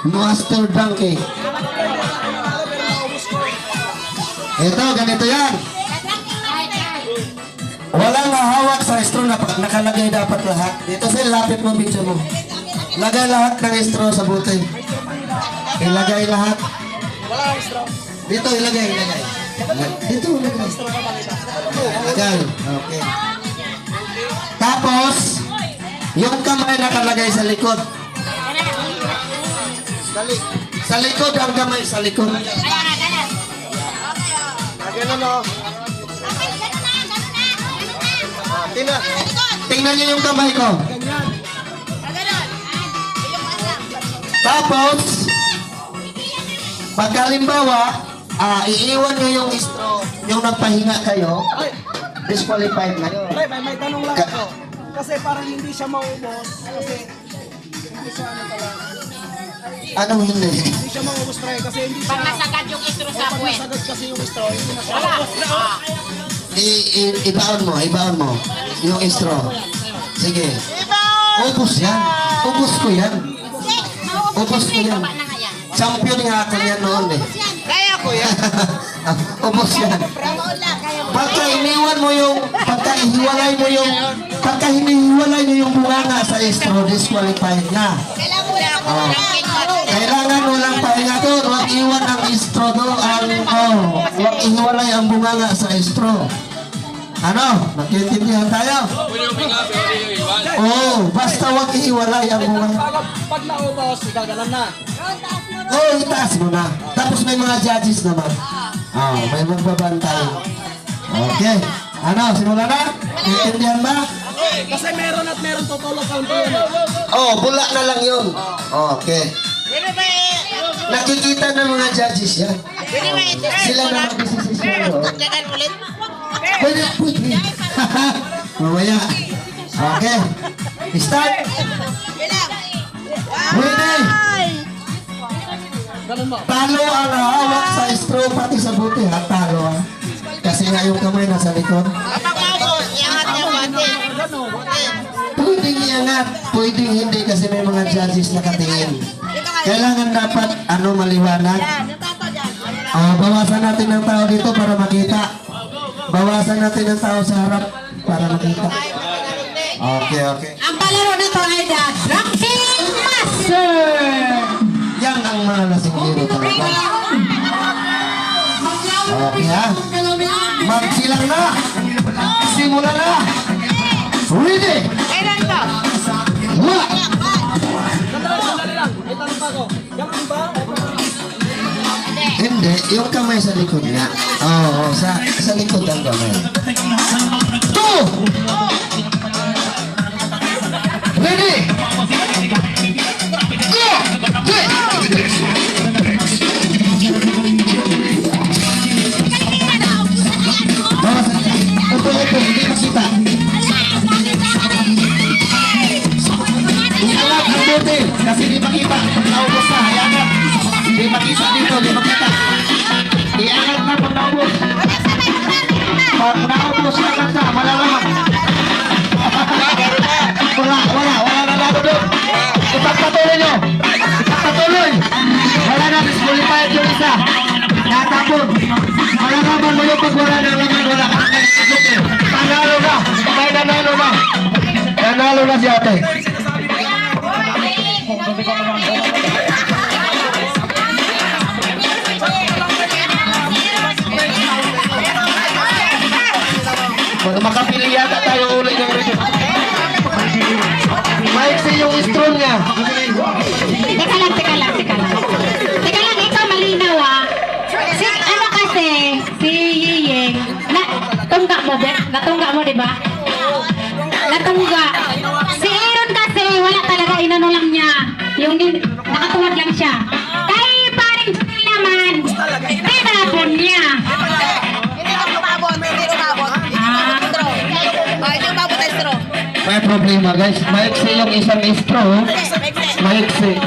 Master Donkey. Ito, ganito yan. Walang hawak sa straw na nakalagay dapat lahat. Dito sa lapit mo, video mo. Lagay lahat ng straw sa buti. Ilagay lahat. Dito, ilagay. Dito, ilagay. Ilagay. Okay. Tapos, yung kamay nakalagay sa likod. Sa likod ang kamay, sa likod. Ganun o. Tingnan niyo yung kamay ko. Tapos, pagkalimbawa, iiwan niyo yung straw, yung nagpahinga kayo, disqualified na yun. May tanong lang ako. Kasi parang hindi siya maubos. Kasi hindi siya ano talaga. Anong hindi? Hindi siya maubos try kasi hindi siya. Pag nasagad yung straw sa Pag puwet. nasagad kasi yung straw, hindi na siya. Ibaon mo yung straw. Sige. Ubus yan. Ubus ko yan. Ubus ko yan. Champion nga ako yan noon eh. Kaya ko yan. Ubus yan. Pagka iniwan mo yung, pagka hinihiwalay mo yung bunganga sa straw, disqualified na. Oh. Kailangan walang pahinga doon. Huwag iwan ang straw doon. Huwag ihiwalay ang bunganga sa straw. Ano? Nakiintindihan tayo? Oo, basta huwag ihiwalay ang bunganga. Pag naubos, igagalan na. Oo, itaas mo na. Tapos may mga judges naman. May magbabantay. Okay. Ano, simula na? Nakiintindihan ba? Kasi meron at meron totoo count yun. Bula na lang yun. Okay. Nakikita ng mga judges yan. Sila na mag-desisyon. Pwede. Mamaya. Okay. Start. Pwede. Ganun mo. Talo ang hawak sa straw pati sa buti. Talo ha. Kasi nga yung kamay nasa likod. Pwedeng iangat. Pwedeng hindi kasi may mga judges na katingin. Kailangan dapat maliwanag. Bawasan natin ng tao dito para makita. Bawasan natin ng tao sa harap para makita. Okay. Ang palaro nito ay the Ranking Master. Yan ang mga lasinggero talaga. Okay ha. Magsilang na. Simula na. Ready. Kailan to? What? Sandali lang. May tanong pa ako. Ganun ba? Hindi, yung kamay sa likod nga. Sa likod ang kamay. 2! Ready! Go! Ito, hindi makita. Iangat ang buti, kasi di makita. Pag naubos na, iangat. Di makita dito, di makita. Iangat na pag naubos. Pag naubos na kanta, malalaman. Wala na lalo doon. Ipagpatuloy nyo. Ipagpatuloy. Wala na, disqualified yung isa. Natapon. Malalaman mo yung pag wala na laman, wala ka. Panalo na. May nanalo na. Nanalo na si ate. Makapili yata tayo ulit ng rito. Maiksi yung straw niya. Teka lang. Teka lang, ikaw malinaw ah. Ano kasi, si Yiyeng, natungga mo, di ba? Natungga. Si Aaron kasi, wala talaga, inano lang niya. Yung nakatuwad lang siya. Kay paring naman, tinapon niya. May problema guys. Maiksi yung isang straw. Maiksi.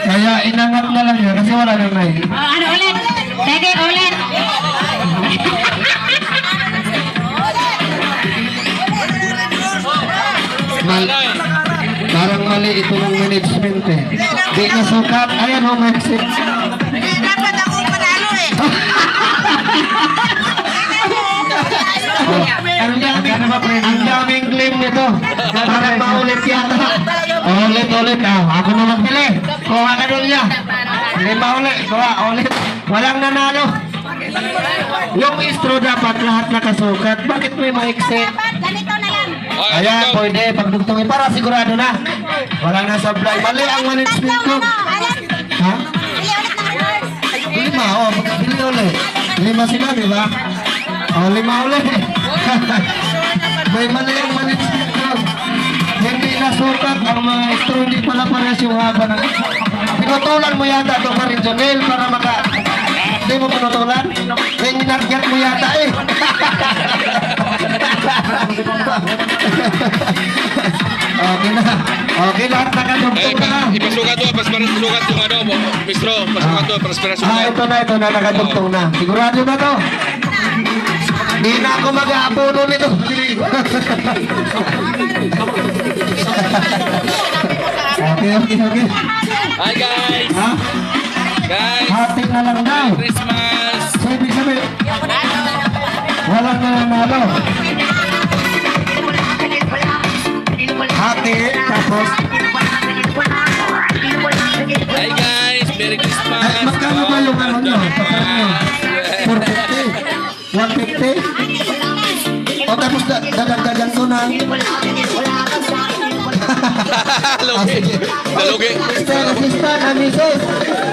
Kaya inangat na lang yan kasi wala nang nahin. Ano ulit? Sige, ulit. Parang mali ito ng management. 20. Di na sukat. Ayan ho, Maxi. Dapat ako panalo eh. Ang daming claim nito. Parang maulit yata. Ulit. Ako na magbili. Kuha ka doon niya. Hindi maulit. Kuha, ulit. Walang nanalo. Yung istro dapat lahat nakasukat. Bakit may maiksi? Ganito na lang. Ayan, pwede. Pagdugtungin para sigurado na. Walang nasablay. Mali ang management ko. Ha? Bili ulit ng reverse. 5. Bili ulit. 5 sila, di ba? 5 ulit. May mali ang management ko. Hindi nasukat ang mga istro. Hindi pala pares yung haba ng... Pinutulan mo yata ito ka rin, Jonel, para maka... Hindi mo pinutulan? Kaya ninargat mo yata eh. Okay na. Okay, lahat nakadugtong na. Ipasukat to, pasparas sukat yung ano, Mistro, pasukat to, pasparas sukat. Ito na, nakadugtong na. Sigurado na to. Hindi na ako mag-aapuno nito. Okay. Hi guys! Ha? Guys! Hati na lang daw. Christmas! So, ibig sabihin, walang nanalo. Hati, tapos, Hi guys! Merry Christmas! at magkano ba yung ano nyo? Magkano? 450? 150? O tapos dadagdagan ko ng... Lugi! Nalugi! Assistant, amisos.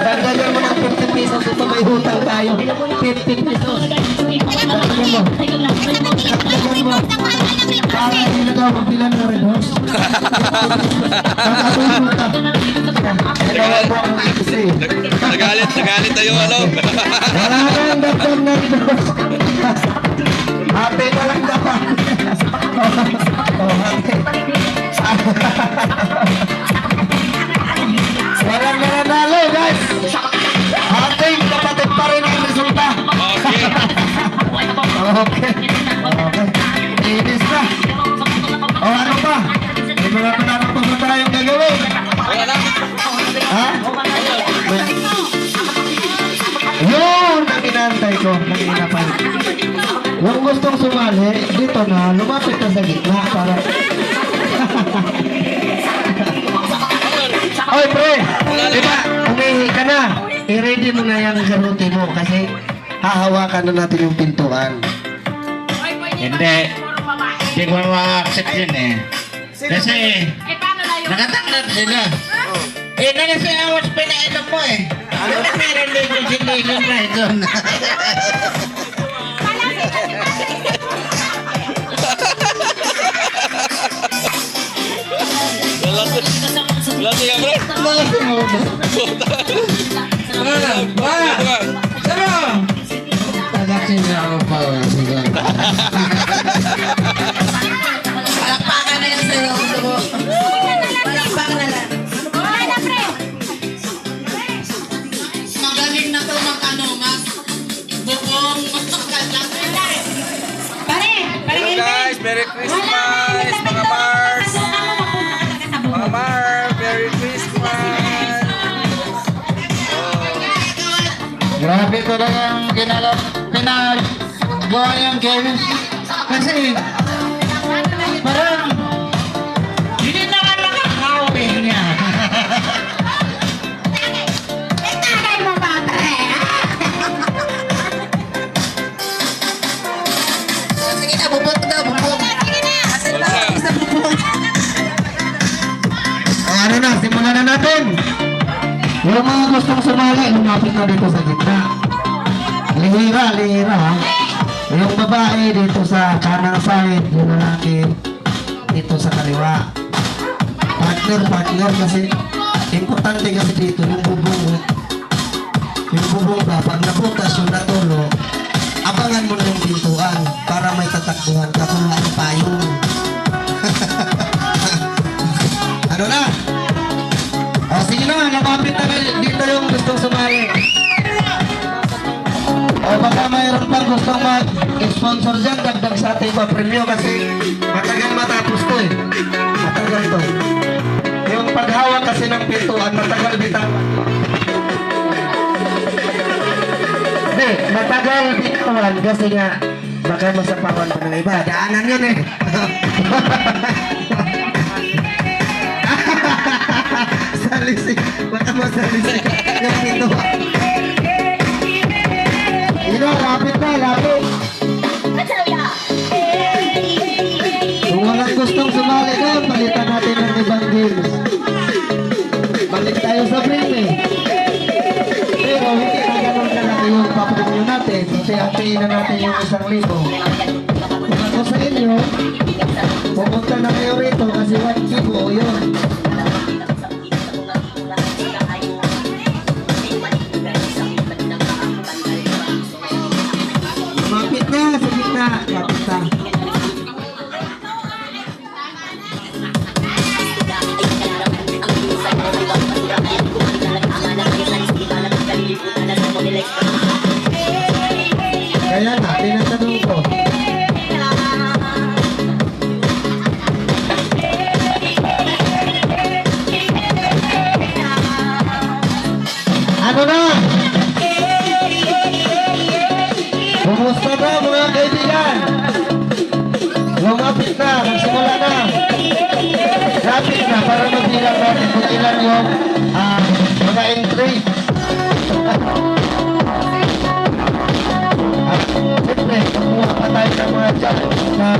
Dagdagan mo ng 50 pesos. Ito may hutang tayo. 50 pesos. Dagdagan mo. Para hindi na daw magbilan ng Red Horse. Nagalit na yung ano. Wala nang dagdag na Red Horse. Happy na lang dapat. Walang nanalo, guys. Ating kapatid pa rin ang resulta. Okay. Okay. Inis na. O ano pa? May mga panalo pa ba tayong gagawin? Wala na. Ha? Yun ang inantay ko. Kanina pa. Yung gustong sumali, dito na, lumapit na sa gitna para... Oy, pre! Diba, umihi ka na. I-ready mo na yan sa route mo kasi hahawakan na natin yung pintuan. Hindi. Hindi ko ma-accept yun eh. Kasi nakatanggap sila. Eh, nagasiawas pinainom mo eh. Ano na meron dito sinilin na ito? Lati ka, pre! Tagasin na ako pa. Palakpakan na yan sa'yo. Palakpakan na lang. Okay na, pre. Magaling na to mag-ano, bubong, Pare, Hello guys! Merry Christmas! Mga Mars! Mga Mars! Merry Christmas! Grabe ko na yung pinagawa yung game. Kasi parang hindi na ka makakauwi niya. Tagay mo ba, pare? Sige na, bubot na, bubot. O ano na, simulan na natin. Yung mga gustong sumali, lumapit na dito sa gitna. Lihira ha. Yung babae dito sa kanang side, yung lalaki dito sa kaliwa. Partner kasi importante kasi dito yung bubong. Yung bubong ba, pag nabutas yung natulo, abangan mo na yung pintuan para may tatakbuhan ka kung ano pa yung... Ano na? O sige na, nakapit na dito yung gustong sumali. O baka mayroon pang gustong mag-sponsor dyan, dagdag sa ating pa-premyo kasi matagal matapos to eh. Matagal to. Yung paghawak kasi ng pintuan, matagal bitawan. Hindi, matagal bitawan kasi nga baka masapawan pa ng iba. Daanan yun eh. Salisik. Baka masalisik yung pintuan. Lapit na, lapit. Kung walang gustong sumali doon, palitan natin ng ibang games. Balik tayo sa briefing. Pero hindi na ganun kalaki yung papremyo natin. Kasi hatiin na natin yung 1,000. Kung ako sa inyo, pupunta na kayo rito kasi 1 kibo yun. Mapit na, sa gitna. Mapit na. Kaya nga, tinatanong ko. Ano na? Kumusta na mga kaibigan? Lumapit na, magsimula na. Lapit na para mabilang natin kung ilan yung mga entry. At siyempre, kumuha pa tayo ng mga judge na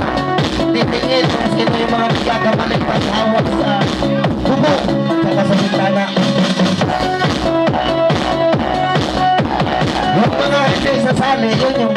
titingin kung sino yung mga nagkakabalik paghawak sa bubong at sa bintana. Yung mga hindi sasali, yun yung